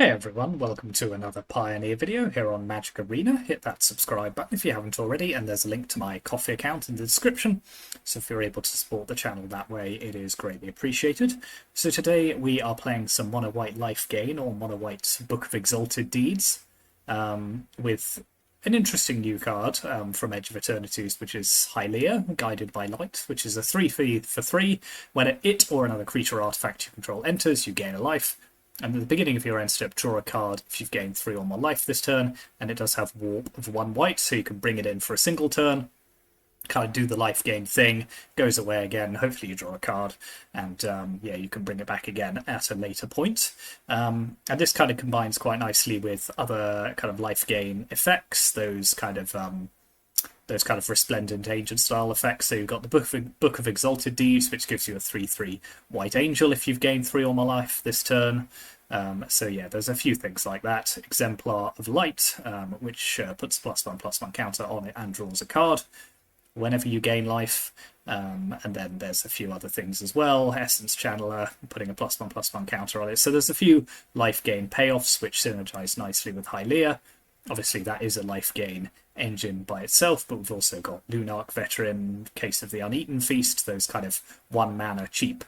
Hey everyone, welcome to another Pioneer video here on Magic Arena. Hit that subscribe button if you haven't already, and there's a link to my Ko-fi account in the description. So if you're able to support the channel that way, it is greatly appreciated. So today we are playing some Mono White Lifegain or Mono White Book of Exalted Deeds with an interesting new card from Edge of Eternities, which is Haliya, Guided by Light, which is a 3 for 3. When it or another creature or artifact you control enters, you gain a life. And at the beginning of your end step, draw a card if you've gained 3 or more life this turn, and it does have Warp of 1 white, so you can bring it in for a single turn, kind of do the life gain thing, goes away again, hopefully you draw a card, and yeah, you can bring it back again at a later point. And this kind of combines quite nicely with other kind of life gain effects, those kind of resplendent ancient style effects. So you've got the Book of Exalted Deeds, which gives you a 3/3 white angel if you've gained 3 or more life this turn. So yeah, there's a few things like that. Exemplar of Light, which puts +1/+1 counter on it and draws a card whenever you gain life. And then there's a few other things as well. Essence Channeler, putting a +1/+1 counter on it. So there's a few life gain payoffs which synergize nicely with Haliya. Obviously, that is a life gain engine by itself, but we've also got Lunarch Veteran, Case of the Uneaten Feast, those kind of 1 mana cheap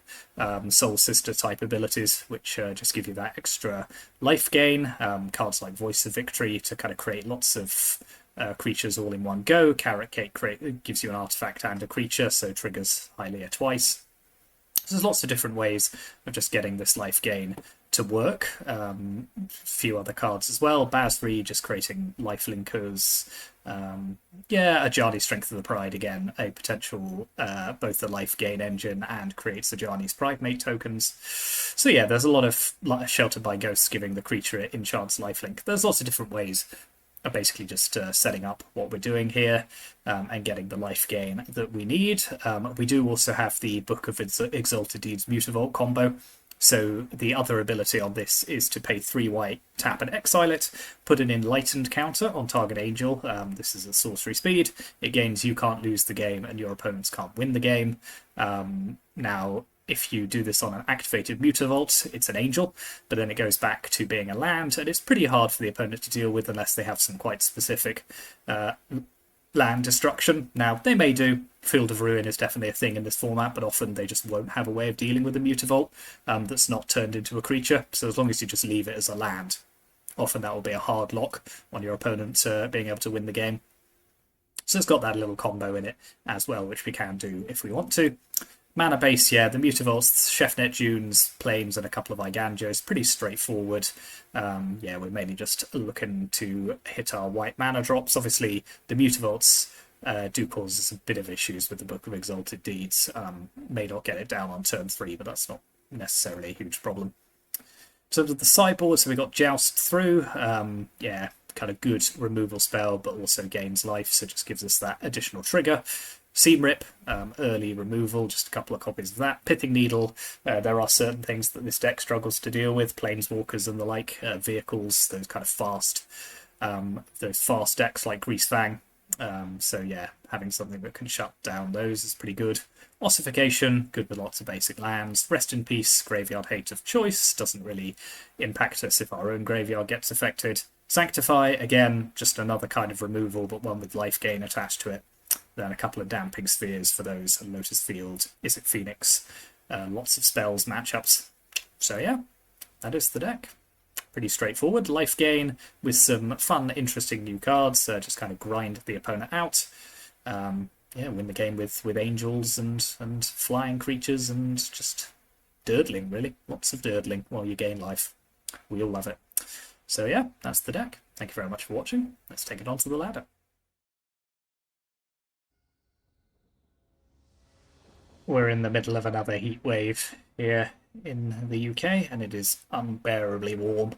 Soul Sister type abilities, which just give you that extra life gain. Cards like Voice of Victory to kind of create lots of creatures all in one go. Carrot Cake gives you an artifact and a creature, so triggers Haliya twice. So there's lots of different ways of just getting this life gain to work. A few other cards as well. Basri, just creating life linkers. Yeah, Ajani Strength of the Pride again, a potential both the life gain engine and creates Ajani's Pride Mate tokens. So yeah, there's a lot of Sheltered by Ghosts giving the creature enchants lifelink. There's lots of different ways of basically just setting up what we're doing here and getting the life gain that we need. We do also have the Book of Exalted Deeds Mutavault combo. So the other ability on this is to pay 3 white, tap and exile it, put an enlightened counter on target angel. This is a sorcery speed. It gains you can't lose the game and your opponents can't win the game. Now, if you do this on an activated Mutavault, it's an angel, but then it goes back to being a land, and it's pretty hard for the opponent to deal with unless they have some quite specific land destruction. Now, they may do. Field of Ruin is definitely a thing in this format, but often they just won't have a way of dealing with a Mutavault that's not turned into a creature. So as long as you just leave it as a land, often that will be a hard lock on your opponent being able to win the game. So it's got that little combo in it as well, which we can do if we want to. Mana base, yeah, the Mutavaults, Chefnet Dunes, Plains, and a couple of Iganjos. Pretty straightforward. Yeah, we're mainly just looking to hit our white mana drops. Obviously, the Mutavaults do cause us a bit of issues with the Book of Exalted Deeds. May not get it down on turn 3, but that's not necessarily a huge problem. In terms of the sideboard, so we got Joust through. Yeah, kind of good removal spell, but also gains life, so just gives us that additional trigger. Seam Rip, early removal, just a couple of copies of that. Pithing Needle, there are certain things that this deck struggles to deal with, Planeswalkers and the like, vehicles, those kind of fast decks like Grease Fang. So yeah, having something that can shut down those is pretty good. Ossification, good with lots of basic lands. Rest in Peace, Graveyard Hate of Choice, doesn't really impact us if our own graveyard gets affected. Sanctify, again, just another kind of removal, but one with life gain attached to it. Then a couple of Damping Spheres for those, and Lotus Field, Izzet Phoenix, lots of spells, matchups. So yeah, that is the deck. Pretty straightforward. Life gain with some fun, interesting new cards. Just kind of grind the opponent out. Yeah, win the game with angels and flying creatures and just durdling, really. Lots of durdling while you gain life. We all love it. So yeah, that's the deck. Thank you very much for watching. Let's take it on to the ladder. We're in the middle of another heat wave here in the UK, and it is unbearably warm.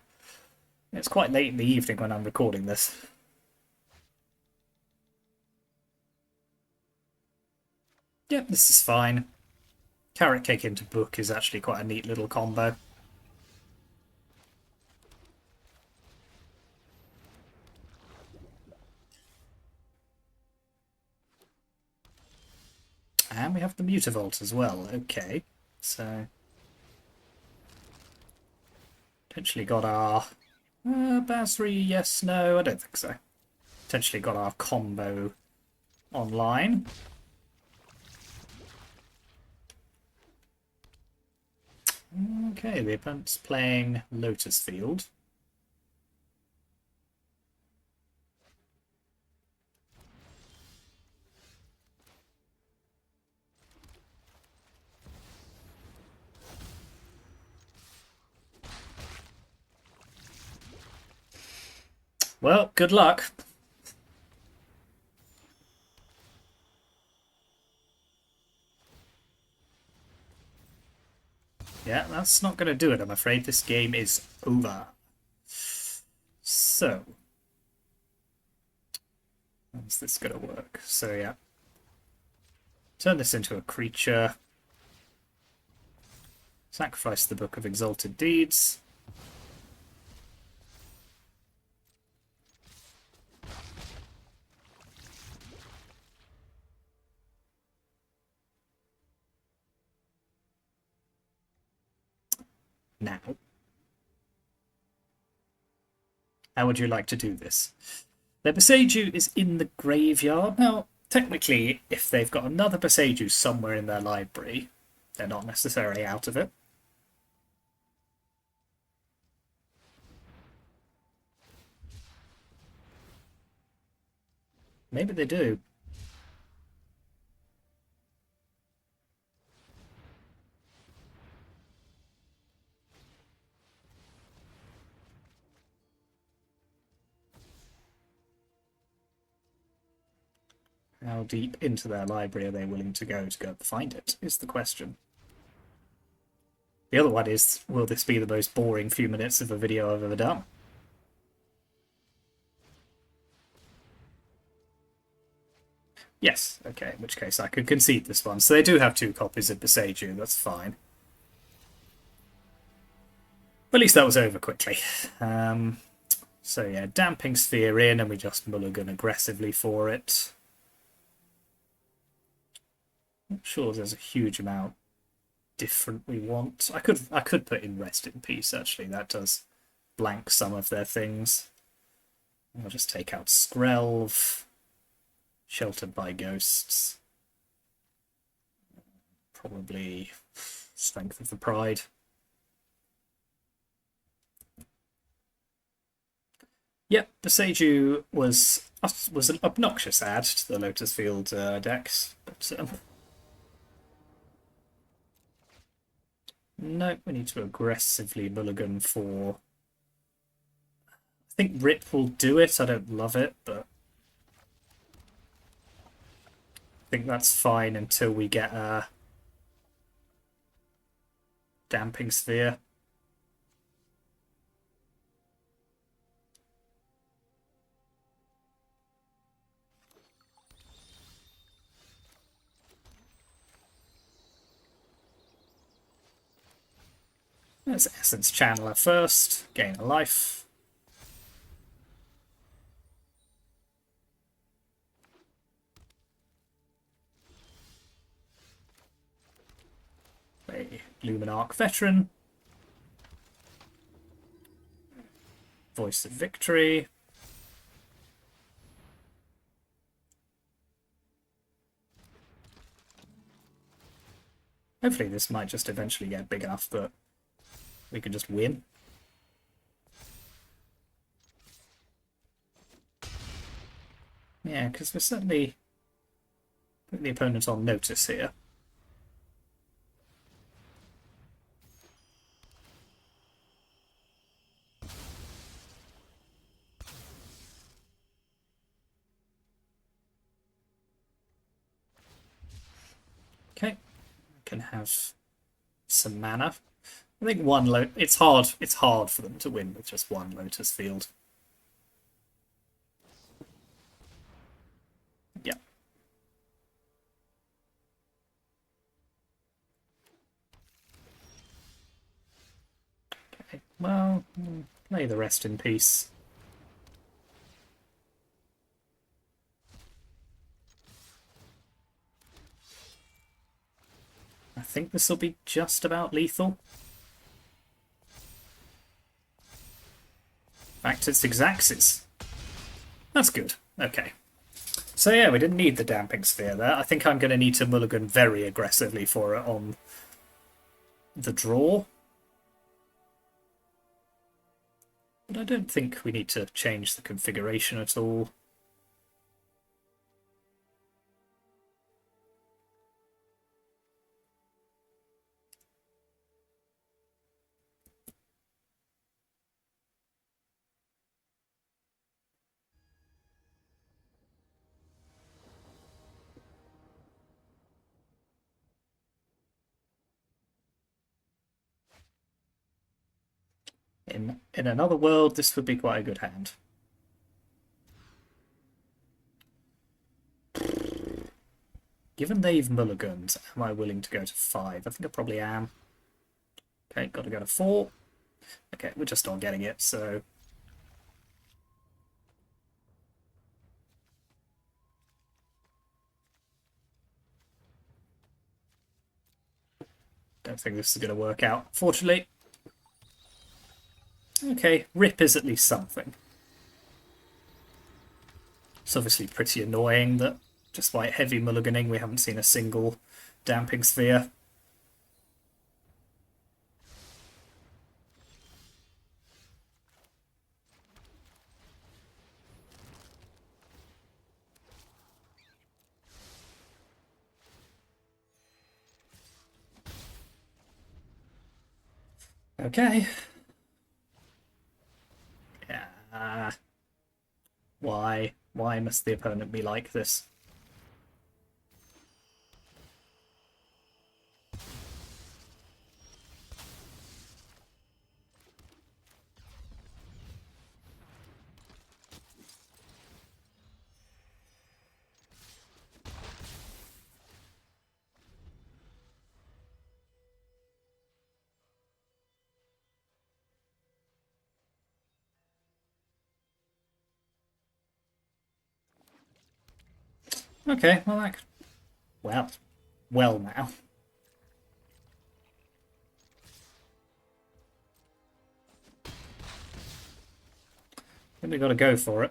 It's quite late in the evening when I'm recording this. Yep, this is fine. Carrot Cake into Book is actually quite a neat little combo. And we have the Mutavault as well. Okay, so potentially got our Basri, yes, no, I don't think so. Potentially got our combo online. Okay, the opponent's playing Lotus Field. Well, good luck. Yeah, that's not going to do it, I'm afraid. This game is over. So, how's this going to work? So, yeah. Turn this into a creature. Sacrifice the Book of Exalted Deeds. Now, how would you like to do this? Their Boseiju is in the graveyard. Now, technically, if they've got another Boseiju somewhere in their library, they're not necessarily out of it. Maybe they do. How deep into their library are they willing to go find it, is the question. The other one is, will this be the most boring few minutes of a video I've ever done? Yes, okay, in which case I could concede this one. So they do have 2 copies of Boseiju, that's fine. But at least that was over quickly. So yeah, Damping Sphere in, and we just mulligan aggressively for it. Not sure there's a huge amount different we want. I could put in Rest in Peace, actually. That does blank some of their things. I'll just take out Skrelv. Sheltered by Ghosts. Probably Strength of the Pride. Yep, Boseiju was an obnoxious add to the Lotus Field decks, but no, we need to aggressively mulligan for. I think Rip will do it. I don't love it, but I think that's fine until we get a Damping Sphere. Let's Essence Channeler first, gain a life. A Luminarch Veteran. Voice of Victory. Hopefully this might just eventually get big enough that we can just win. Yeah, because we're certainly putting the opponent on notice here. Okay, can have some mana. I think it's hard for them to win with just one Lotus Field. Yeah. Okay, well, play the Rest in Peace. I think this will be just about lethal. fact, it's Xaxis. That's good. Okay. So yeah, we didn't need the Damping Sphere there. I think I'm going to need to mulligan very aggressively for it on the draw. But I don't think we need to change the configuration at all. In another world, this would be quite a good hand. Given they've mulliganed, am I willing to go to 5? I think I probably am. Okay, got to go to 4. Okay, we're just not getting it, so... Don't think this is going to work out, fortunately. Okay, Rip is at least something. It's obviously pretty annoying that, despite heavy mulliganing, we haven't seen a single Damping Sphere. Okay. Yeah. Why? Why must the opponent be like this? Okay, well, that... Well now. I think we got to go for it.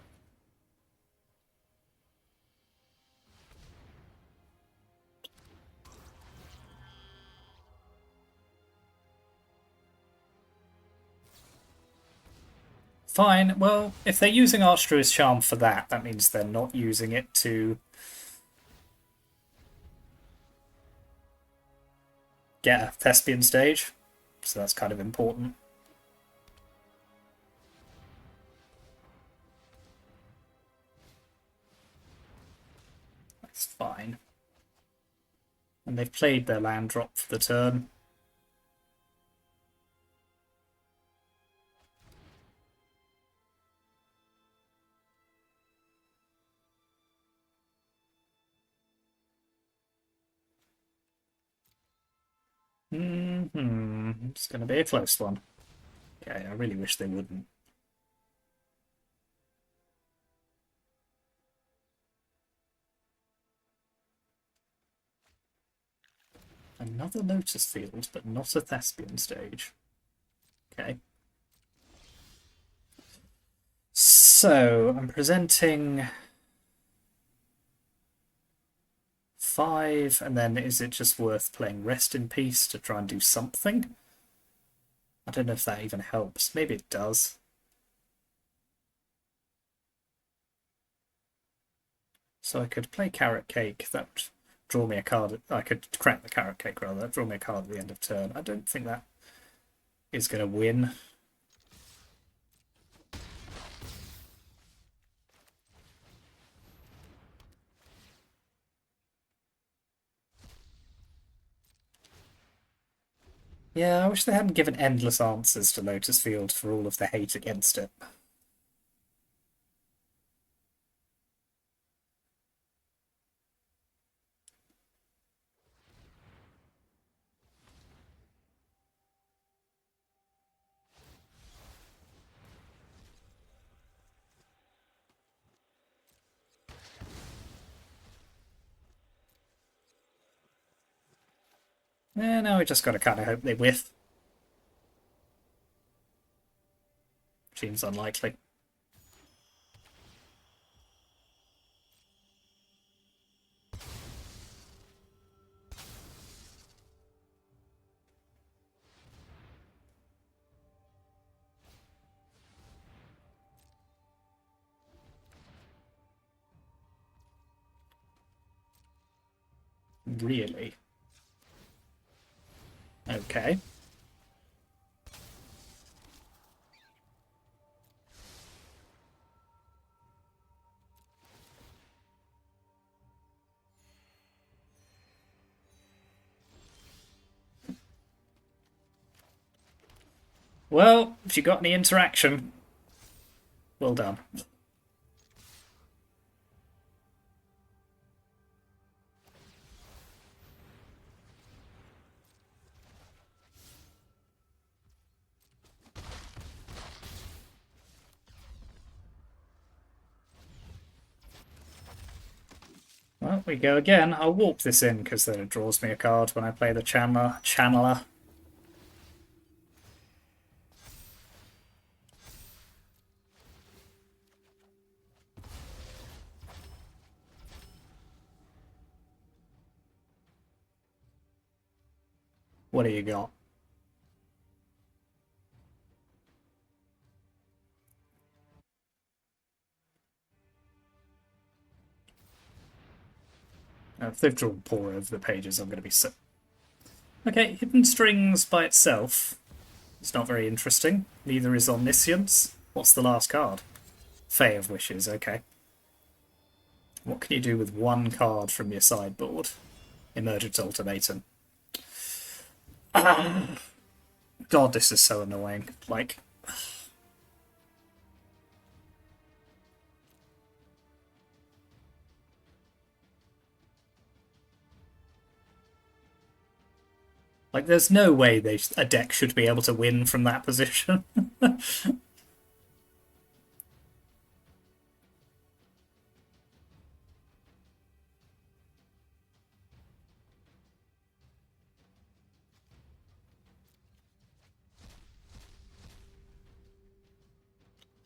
Fine. Well, if they're using Archdruid's Charm for that, that means they're not using it to get a Thespian stage. So that's kind of important. That's fine. And they've played their land drop for the turn. It's going to be a close one. Okay, I really wish they wouldn't. Another Lotus field, but not a Thespian stage. Okay. So, I'm presenting 5, and then is it just worth playing Rest in Peace to try and do something? I don't know if that even helps. Maybe it does. So I could play Carrot Cake. That would draw me a card. I could crack the Carrot Cake, rather. Draw me a card at the end of turn. I don't think that is going to win. Yeah, I wish they hadn't given endless answers to Lotus Field for all of the hate against it. Yeah, now we just got to kind of hope they whiff. Seems unlikely. Really? Okay. Well, if you got any interaction, well done. Well, we go again. I'll warp this in because then it draws me a card when I play the Channeler. What do you got? If they've drawn poor over the pages, I'm going to be sick. Okay, Hidden Strings by itself. It's not very interesting. Neither is Omniscience. What's the last card? Fae of Wishes, okay. What can you do with one card from your sideboard? Emergence Ultimatum. God, this is so annoying. Like... Like, there's no way a deck should be able to win from that position.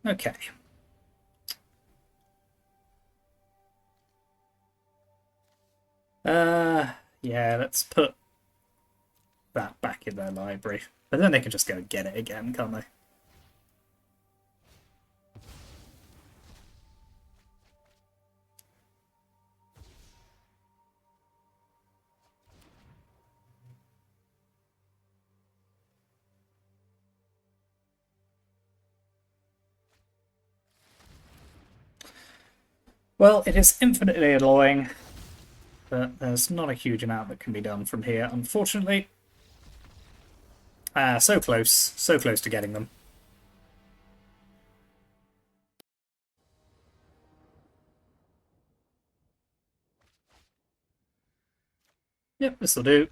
Okay. Yeah, let's put that back in their library. But then they can just go and get it again, can't they? Well, it is infinitely annoying, but there's not a huge amount that can be done from here, unfortunately. So close to getting them. Yep, this'll do.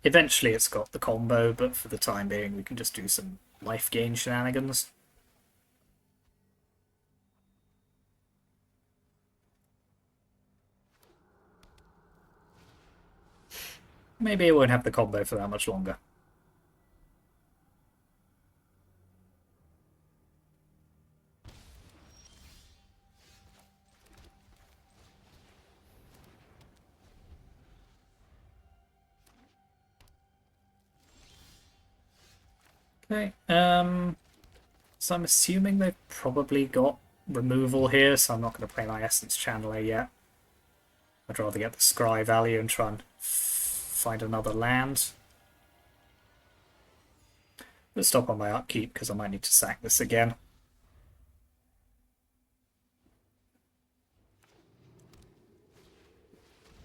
Eventually it's got the combo, but for the time being we can just do some life gain shenanigans. Maybe it won't have the combo for that much longer. Okay, so I'm assuming they've probably got removal here, so I'm not going to play my Essence Channeler yet. I'd rather get the Scry value and try and find another land. Let's stop on my upkeep because I might need to sack this again.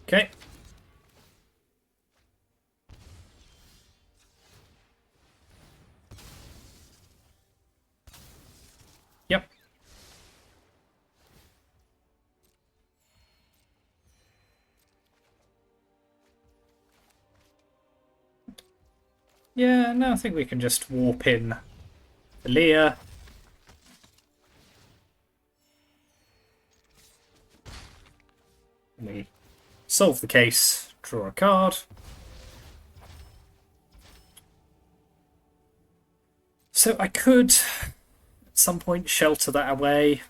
Okay. Yep. Yeah, no, I think we can just warp in Haliya. We solve the case, draw a card. So I could... at some point shelter that away.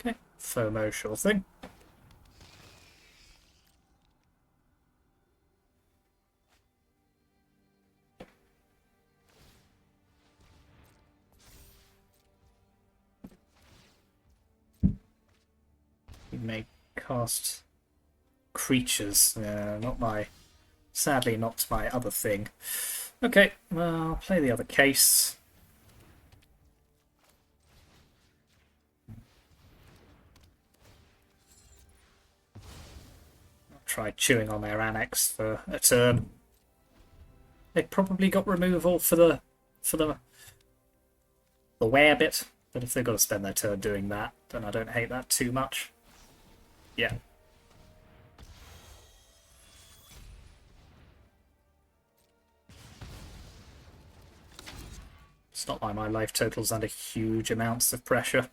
Okay, FOMO, sure thing. You may cast creatures. Not my... Sadly, not my other thing. Okay, well, I'll play the other case. I'll try chewing on their annex for a turn. They probably got removal for the wear bit, but if they've got to spend their turn doing that, then I don't hate that too much. Yeah. It's not like my life total's under huge amounts of pressure.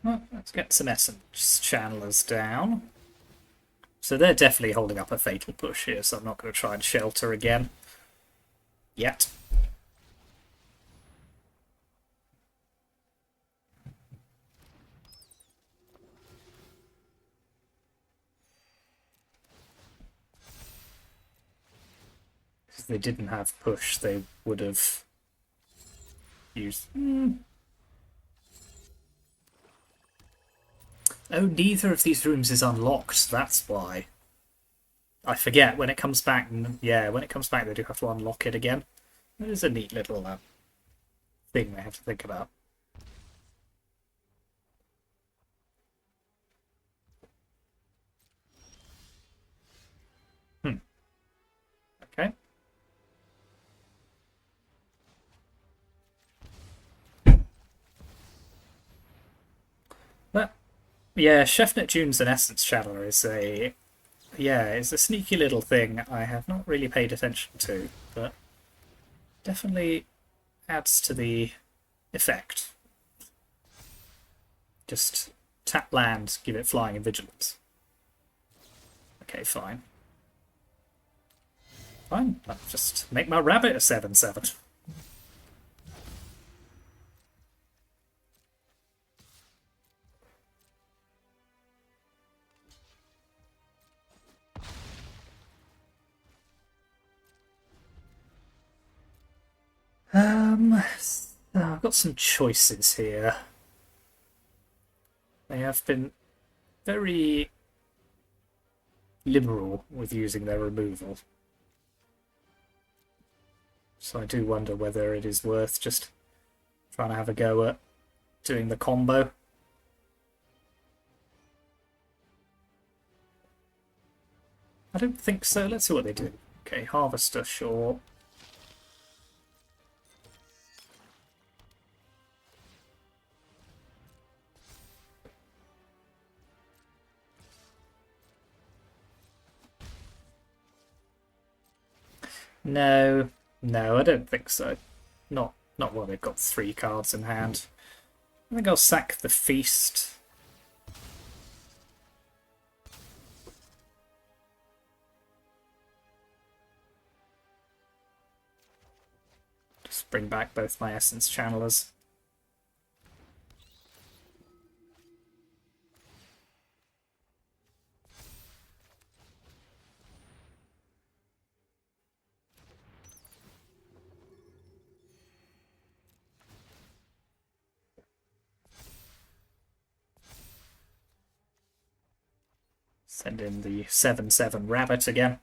Well, let's get some essence channelers down. So they're definitely holding up a fatal push here, so I'm not going to try and shelter again. Yet. If they didn't have push, they would have used... Oh, neither of these rooms is unlocked, that's why. I forget, when it comes back, yeah, when it comes back they do have to unlock it again. It is a neat little thing they have to think about. Okay. But, yeah, Chef Neptune's an Essence Channeler is a... Yeah, it's a sneaky little thing I have not really paid attention to, but definitely adds to the effect. Just tap land, give it flying and vigilance. Okay, fine. Fine, I'll just make my rabbit a 7/7. I've got some choices here. They have been very liberal with using their removal. So I do wonder whether it is worth just trying to have a go at doing the combo. I don't think so. Let's see what they do. Okay, Harvester, sure. No, no, I don't think so. Not while they've got 3 cards in hand. I think I'll sack the Feast. Just bring back both my Essence Channelers. Send in the 7/7 rabbit again.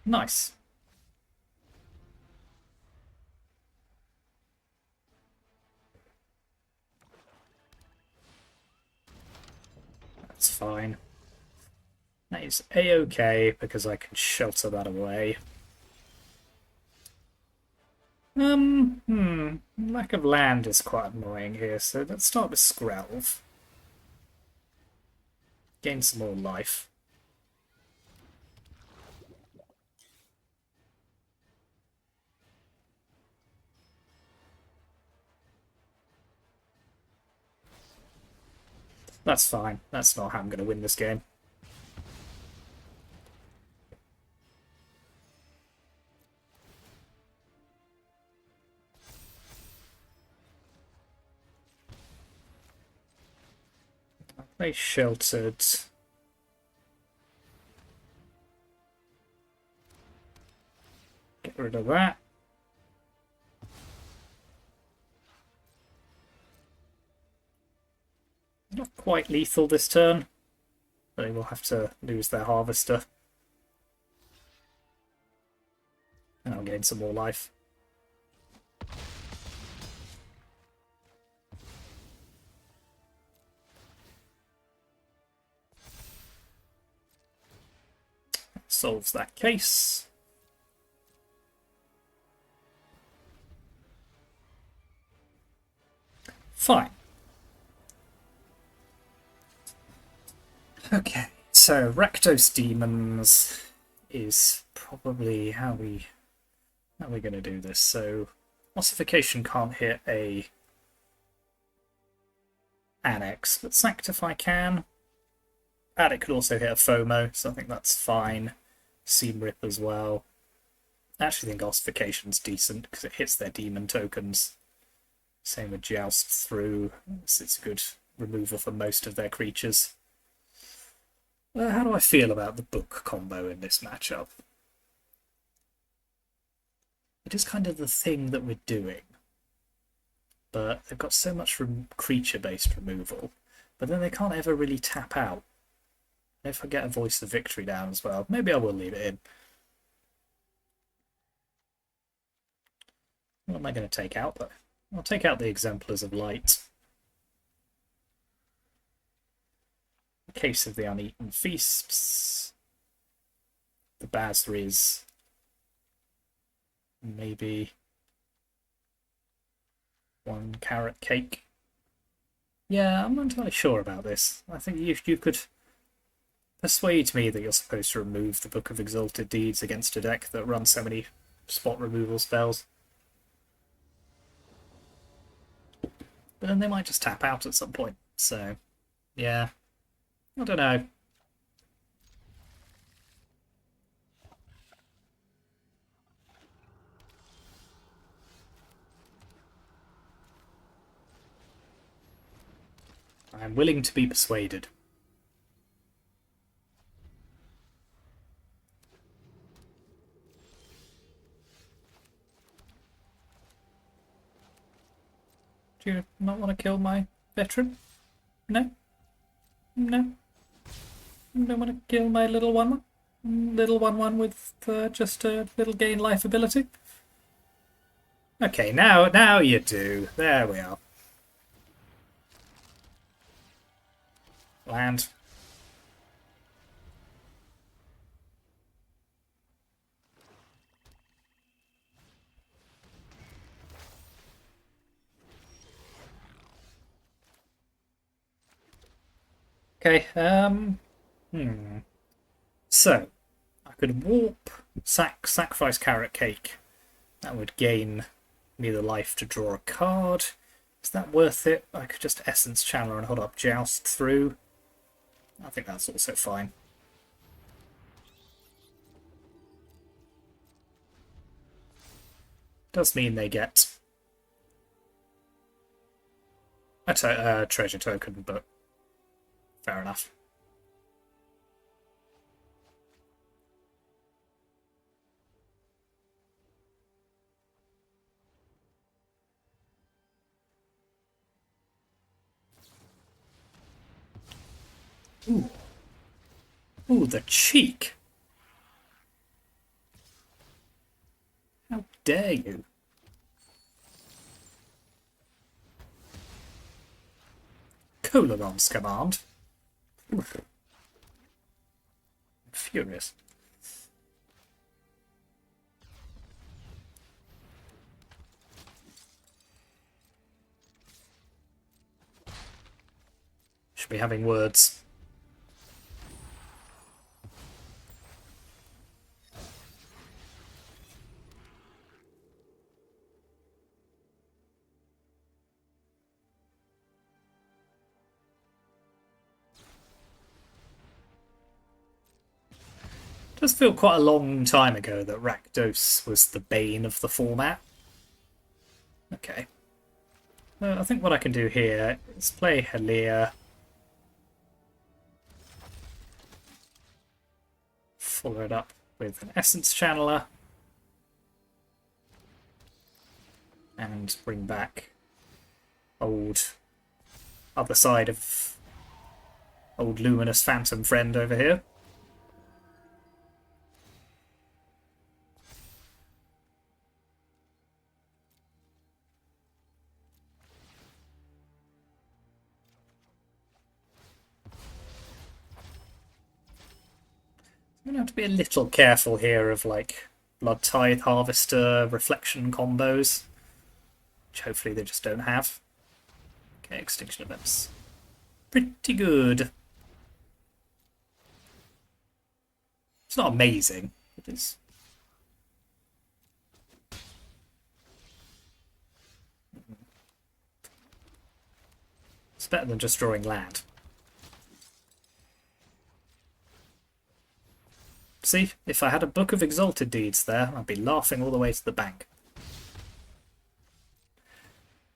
Nice. That's fine. That is a-okay because I can shelter that away. Lack of land is quite annoying here, so let's start with Skrelv. Gain some more life. That's fine. That's not how I'm going to win this game. They sheltered. Get rid of that. Not quite lethal this turn. They will have to lose their harvester. And I'll gain some more life. Solves that case. Fine. Okay, so Rakdos Demons is probably how we're going to do this. So Ossification can't hit a Annex, but Sanctify can. Attic could also hit a FOMO, so I think that's fine. Seam Rip as well. I actually think Ossification's decent because it hits their demon tokens. Same with Joust through. It's a good removal for most of their creatures. How do I feel about the book combo in this matchup? It is kind of the thing that we're doing. But they've got so much creature-based removal. But then they can't ever really tap out. If I get a Voice of Victory down as well, maybe I will leave it in. What am I going to take out, though? I'll take out the Exemplars of Light. The Case of the Uneaten Feasts. The Basri's. Maybe one Carrot Cake. Yeah, I'm not entirely sure about this. I think you could persuade me that you're supposed to remove the Book of Exalted Deeds against a deck that runs so many spot removal spells. But then they might just tap out at some point. So, yeah. I don't know. I'm willing to be persuaded. Do you not want to kill my veteran? No? No? You don't want to kill my little 1/1? Little 1/1 with just a little gain life ability? Okay, now you do. There we are. Land. Okay, So, I could warp, sacrifice Carrot Cake. That would gain me the life to draw a card. Is that worth it? I could just Essence Channeler and hold up Joust through. I think that's also fine. Does mean they get a treasure token, but fair enough. Ooh. Ooh, the cheek. How dare you? Colonon's command. Oof. I'm furious. Should be having words. It does feel quite a long time ago that Rakdos was the bane of the format. Okay. I think what I can do here is play Haliya. Follow it up with an Essence Channeler. And bring back old other side of old Luminous Phantom friend over here. I'm going to have to be a little careful here of like Blood Tithe Harvester reflection combos, which hopefully they just don't have. Okay, Extinction Events. Pretty good. It's not amazing. It is. It's better than just drawing land. See, if I had a Book of Exalted Deeds there, I'd be laughing all the way to the bank.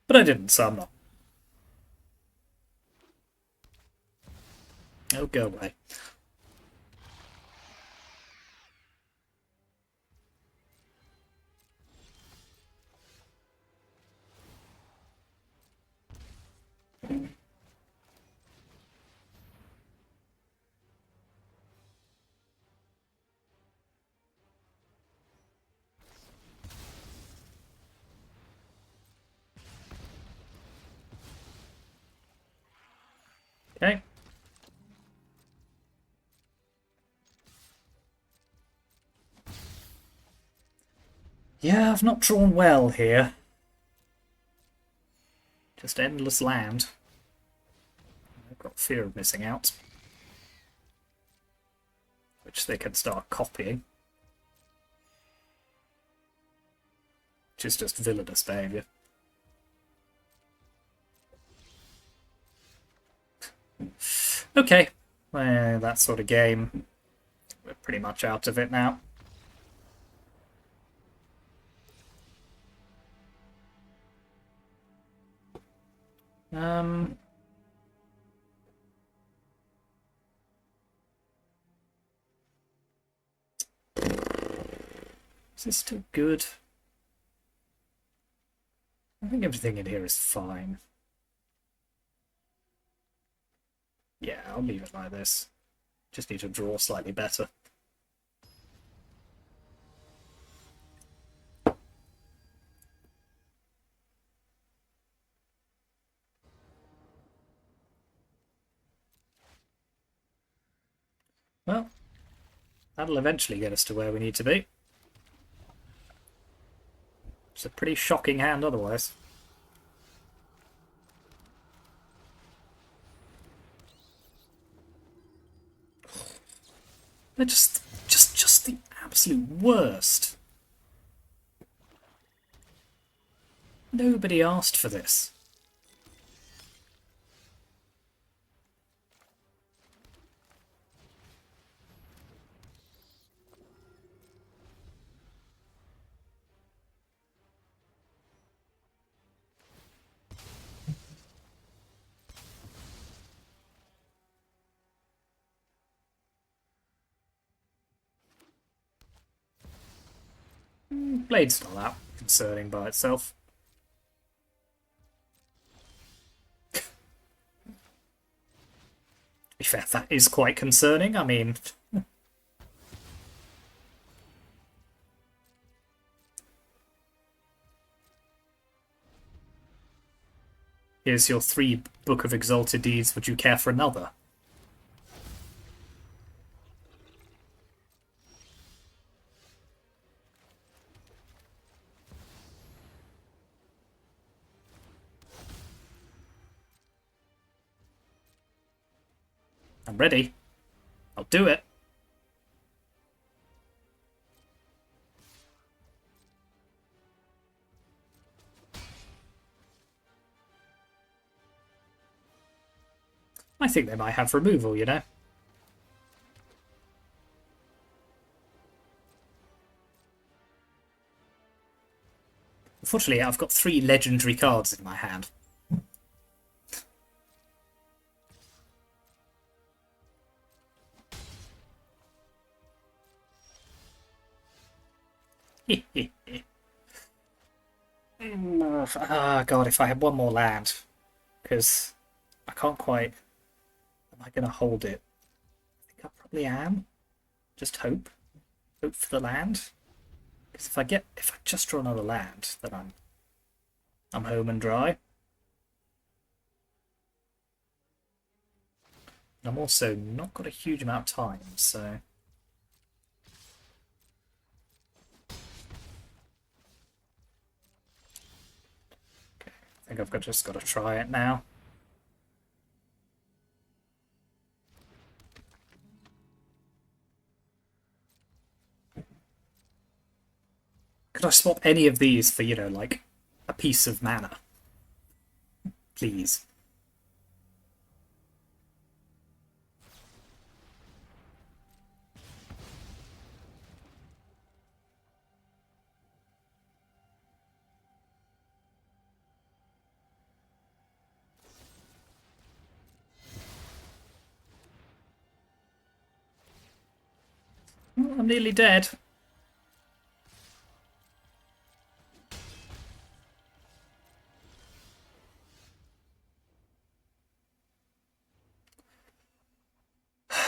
But I didn't, so I'm not. Oh, go away. Okay. Yeah, I've not drawn well here. Just endless land. I've got fear of missing out. Which they can start copying. Which is just villainous behaviour. Okay, that sort of game. We're pretty much out of it now. Is this still good? I think everything in here is fine. Yeah, I'll leave it like this. Just need to draw slightly better. Well, that'll eventually get us to where we need to be. It's a pretty shocking hand otherwise. They're just the absolute worst. Nobody asked for this. Blade's not that concerning by itself. To be fair, that is quite concerning. I mean... Here's your 3 Book of Exalted Deeds. Would you care for another? I'm ready. I'll do it. I think they might have removal, you know? Unfortunately, I've got 3 legendary cards in my hand. God, if I had one more land. Because I can't quite... Am I going to hold it? I think I probably am. Just hope. Hope for the land. Because if I just draw another land, then I'm home and dry. And I'm also not got a huge amount of time, so... Okay, I think I've just got to try it now. Could I swap any of these for, you know, like, a piece of mana? Please. Oh, I'm nearly dead.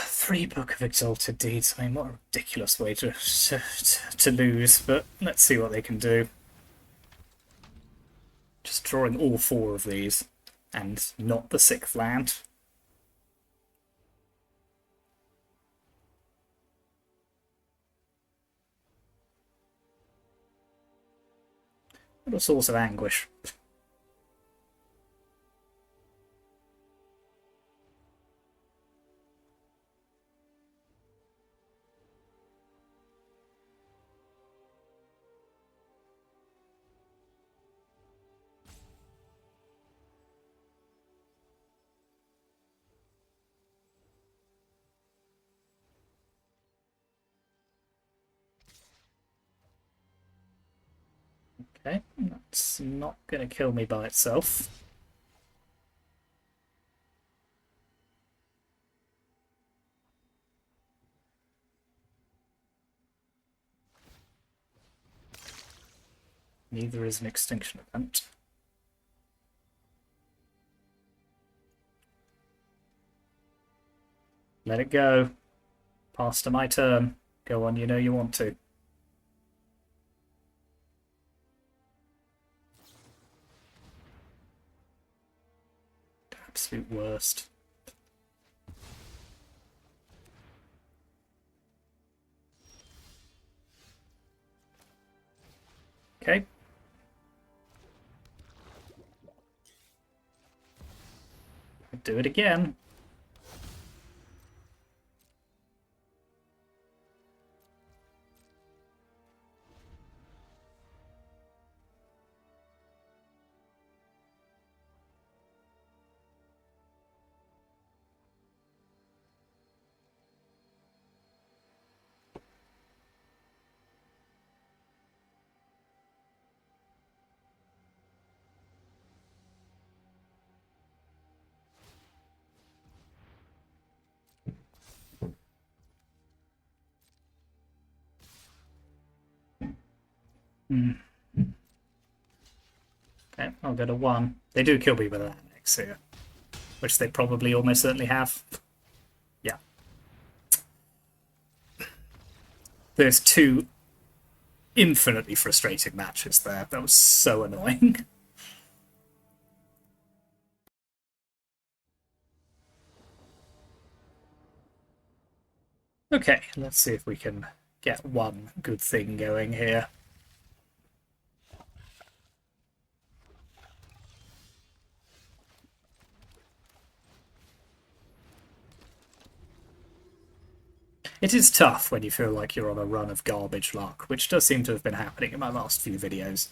Three Book of Exalted Deeds. I mean, what a ridiculous way to lose, but let's see what they can do. Just drawing all 4 of these, and not the 6th land. What a source of anguish. Okay, that's not going to kill me by itself. Neither is an extinction event. Let it go. Pass to my turn. Go on, you know you want to. Absolute worst. Okay. Do it again. Okay, I'll go to 1. They do kill me with that next here, which they probably almost certainly have. Yeah. There's 2 infinitely frustrating matches there. That was so annoying. Okay, let's see if we can get one good thing going here. It is tough when you feel like you're on a run of garbage luck, which does seem to have been happening in my last few videos.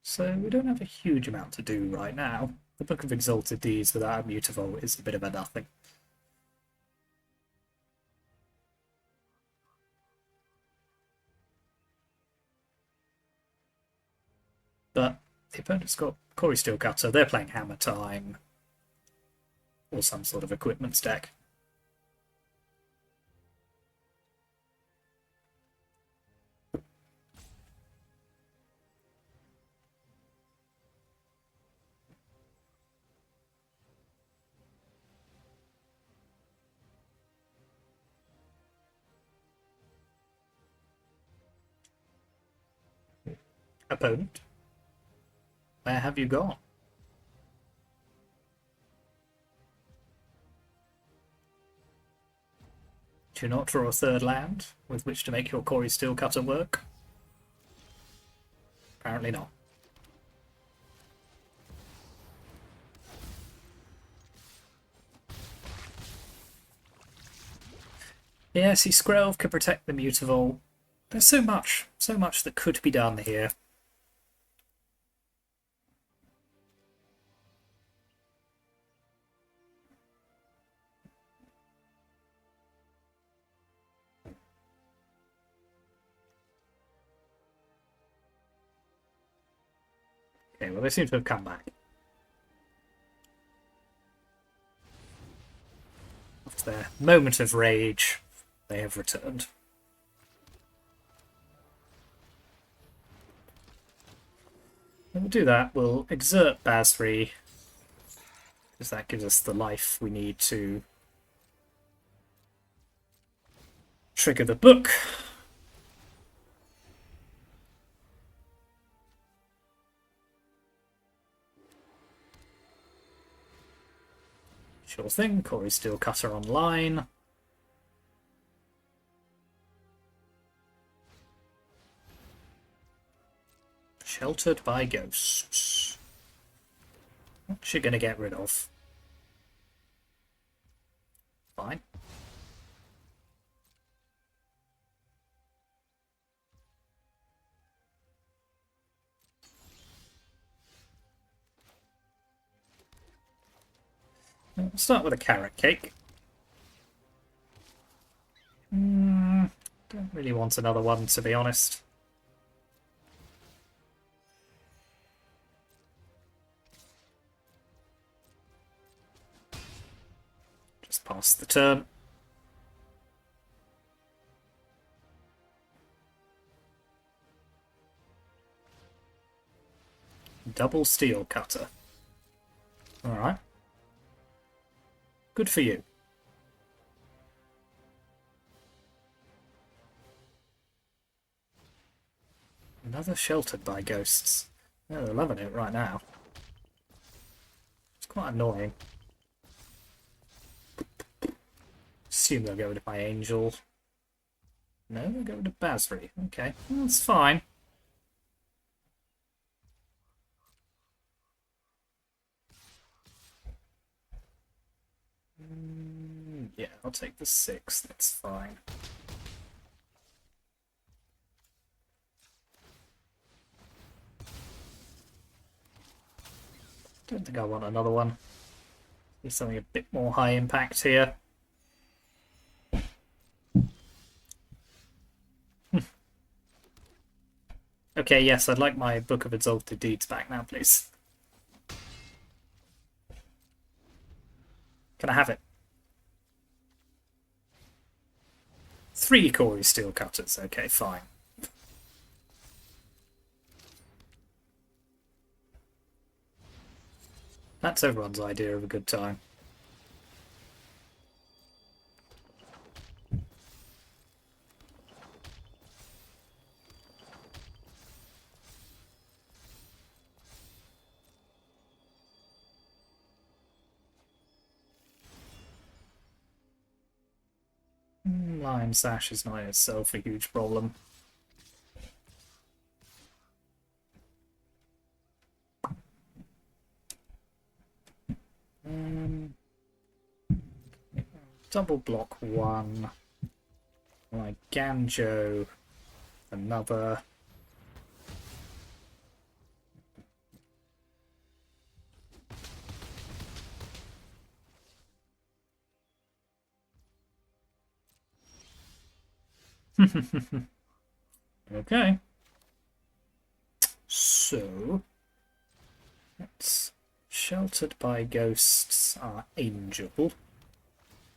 So we don't have a huge amount to do right now. The Book of Exalted Deeds without a Mutavault is a bit of a nothing. But the opponent's got Corey Steelcutter, they're playing Hammer Time, or some sort of equipment deck. Opponent, where have you gone? Do you not draw a third land with which to make your Corey Steelcutter work? Apparently not. Yeah, see, Skrelv could protect the Mutavault. There's so much that could be done here. Okay, well, they seem to have come back. After their moment of rage, they have returned. When we do that, we'll exert Basri, because that gives us the life we need to trigger the book. Sure thing, Corey Steelcutter online. Sheltered by ghosts. What's she going to get rid of? Fine. We'll start with a carrot cake. Don't really want another one, to be honest. Just pass the turn. Double steel cutter. Alright. Good for you. Another sheltered by ghosts. Oh, they're loving it right now. It's quite annoying. Assume they'll go with my angel. No, they'll go with Basri. Okay, well, that's fine. Yeah, I'll take the 6. That's fine. Don't think I want another one. There's something a bit more high impact here. Okay, yes, I'd like my Book of Exalted Deeds back now, please. Can I have it? 3 Corey Steel Cutters. Okay, fine. That's everyone's idea of a good time. Lion Sash is not in itself a huge problem. Double block one. My Ganjo, another. Okay. So, let's Sheltered by Ghosts are Angel.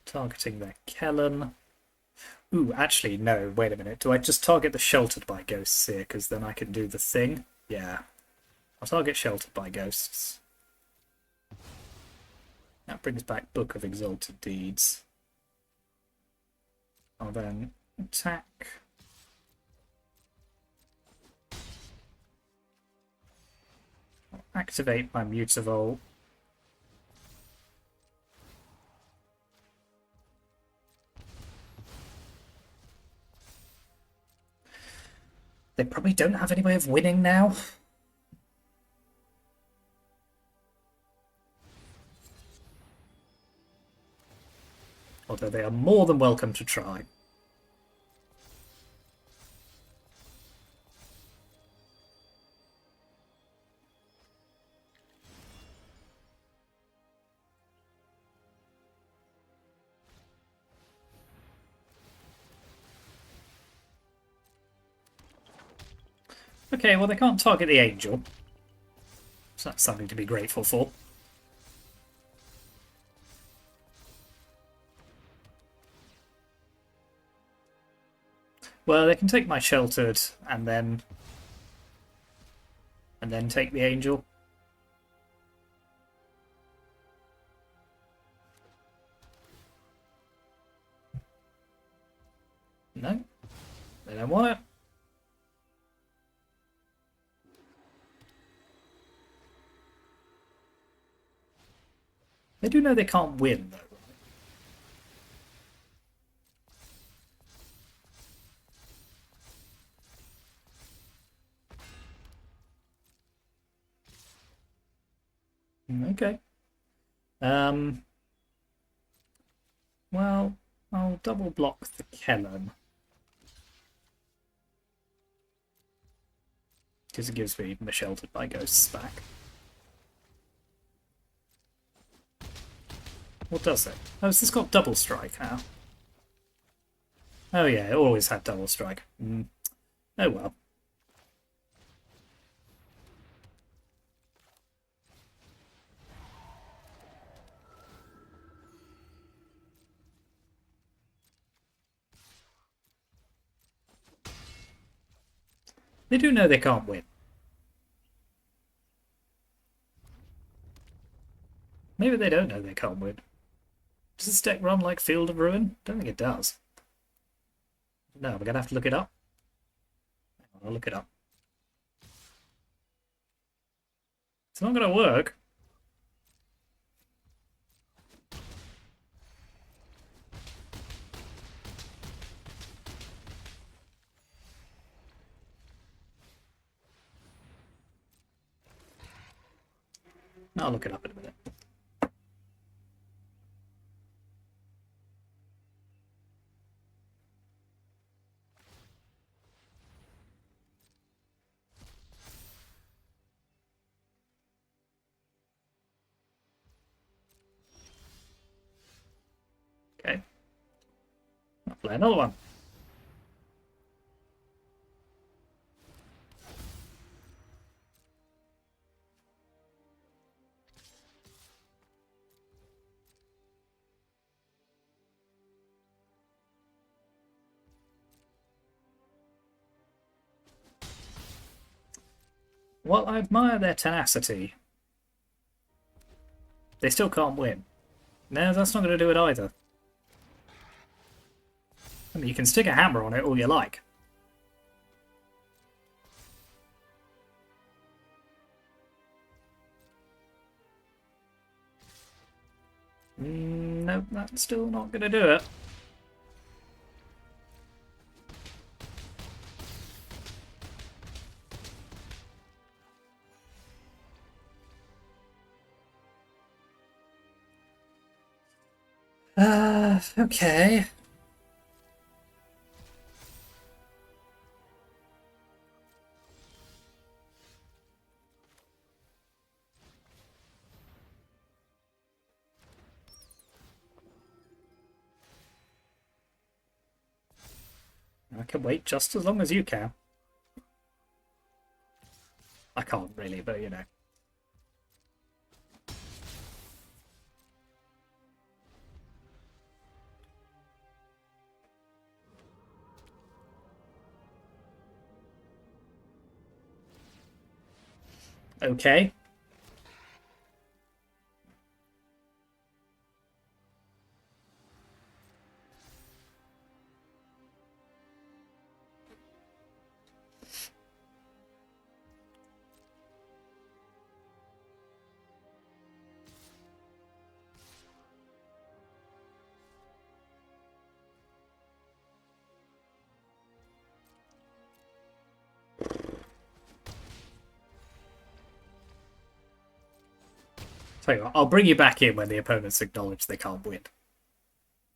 Targeting their Kellen. Ooh, actually, no, wait a minute. Do I just target the Sheltered by Ghosts here? Because then I can do the thing? Yeah. I'll target Sheltered by Ghosts. That brings back Book of Exalted Deeds. I'll then attack. I'll activate my Mutavault. They probably don't have any way of winning now. Although they are more than welcome to try. Okay, well they can't target the Angel. So that's something to be grateful for. Well, they can take my Sheltered and then take the Angel. No, they don't want it. They do know they can't win, though. Okay. Well, I'll double block the Kellen. Because it gives me my Sheltered by Ghosts back. What does it? Oh, has this got double strike now? Oh yeah, it always had double strike. Oh well. They do know they can't win. Maybe they don't know they can't win. Does this deck run like Field of Ruin? Don't think it does. No, we're going to have to look it up. I'll look it up. It's not going to work. I'll look it up in a minute. Okay. I'll play another one. While I admire their tenacity, they still can't win. No, that's not going to do it either. I mean, you can stick a hammer on it all you like. No, that's still not going to do it. Okay. I can wait just as long as you can. I can't really, but you know. Okay. Tell you what, I'll bring you back in when the opponents acknowledge they can't win.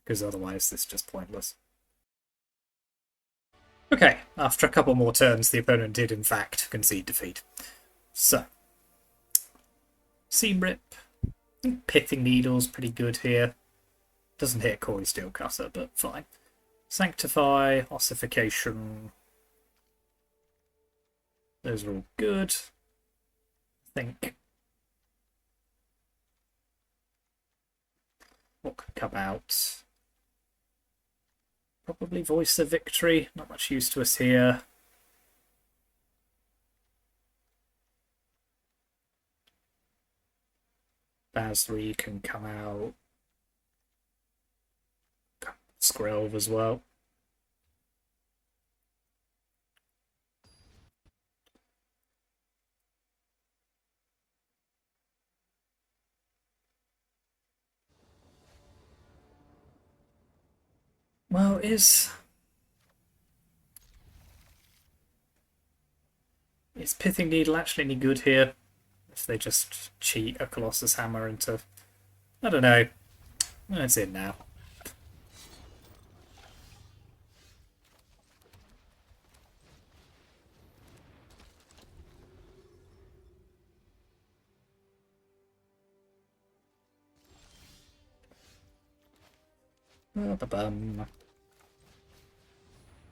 Because otherwise this is just pointless. Okay, after a couple more turns, the opponent did in fact concede defeat. So, Seam Rip. I think Pithing Needle's pretty good here. Doesn't hit Cory Steelcutter, but fine. Sanctify, Ossification. Those are all good. I think. What could come out? Probably Voice of Victory. Not much use to us here. Basri can come out. Skrelv as well. Well, is Pithing Needle actually any good here? If they just cheat a Colossus Hammer into... I don't know. It's in now.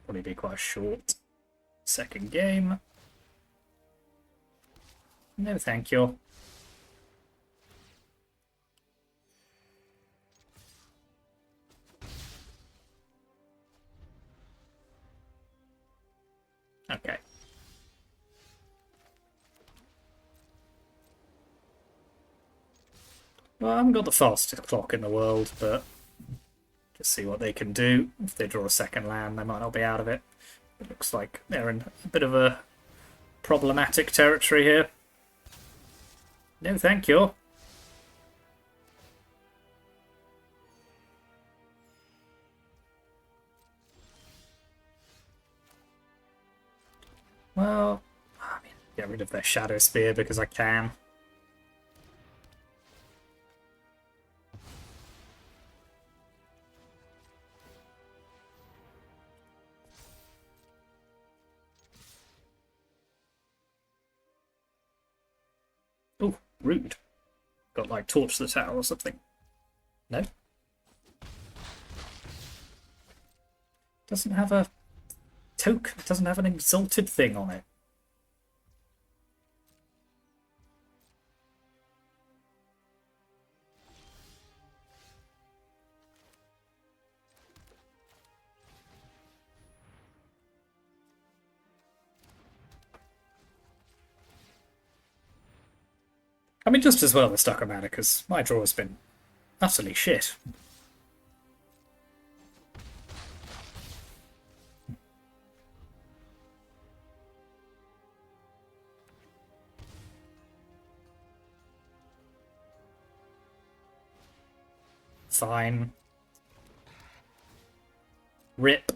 Probably be quite a short second game. No, thank you. Okay. Well, I haven't got the fastest clock in the world, but just see what they can do. If they draw a second land, they might not be out of it. It looks like they're in a bit of a problematic territory here. No, thank you. Well, I mean, get rid of their Shadow Spear because I can. Oh, rude. Got like Torch the Tower or something. No? Doesn't have a token. It doesn't have an exalted thing on it. I mean, just as well the stuck mana because my draw has been utterly shit. Fine. Rip.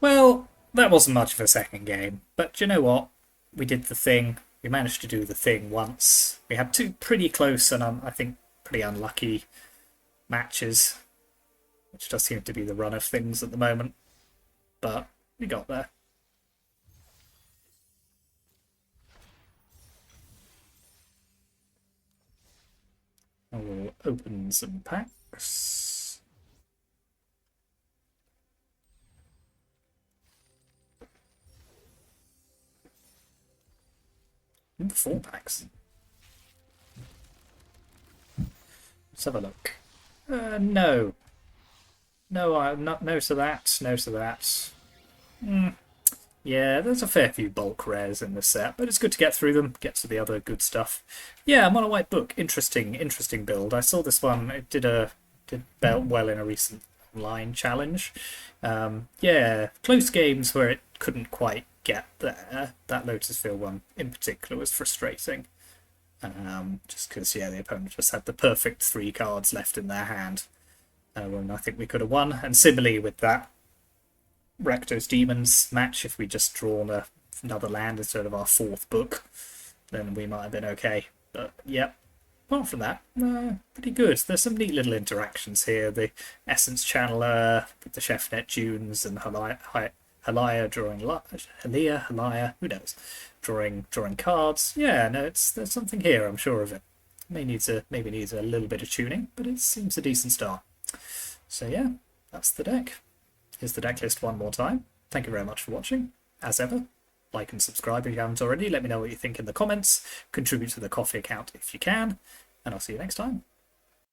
Well, that wasn't much of a second game, but do you know what? We did the thing. We managed to do the thing once. We had two pretty close and I think pretty unlucky matches, which does seem to be the run of things at the moment, but we got there. I will open some packs. Ooh, 4 packs. Let's have a look. No. No, not no to that. No to that. Yeah, there's a fair few bulk rares in this set, but it's good to get through them, get to the other good stuff. Yeah, Mono White Book, interesting build. I saw this one. It did well in a recent online challenge. Yeah, close games where it couldn't quite get there. That Lotus Field one in particular was frustrating. Just because, yeah, the opponent just had the perfect 3 cards left in their hand when I think we could have won. And similarly with that Rakdos Demons match, if we just drawn another land instead of our 4th book, then we might have been okay. But, yep. Apart from that, pretty good. There's some neat little interactions here. The Essence Channeler with the Chefnet Dunes and Haliya drawing Haliya, who knows? Drawing cards. Yeah, no, there's something here, I'm sure of it. Maybe needs a little bit of tuning, but it seems a decent start. So yeah, that's the deck. Here's the deck list one more time. Thank you very much for watching. As ever, like and subscribe if you haven't already. Let me know what you think in the comments. Contribute to the coffee account if you can. And I'll see you next time.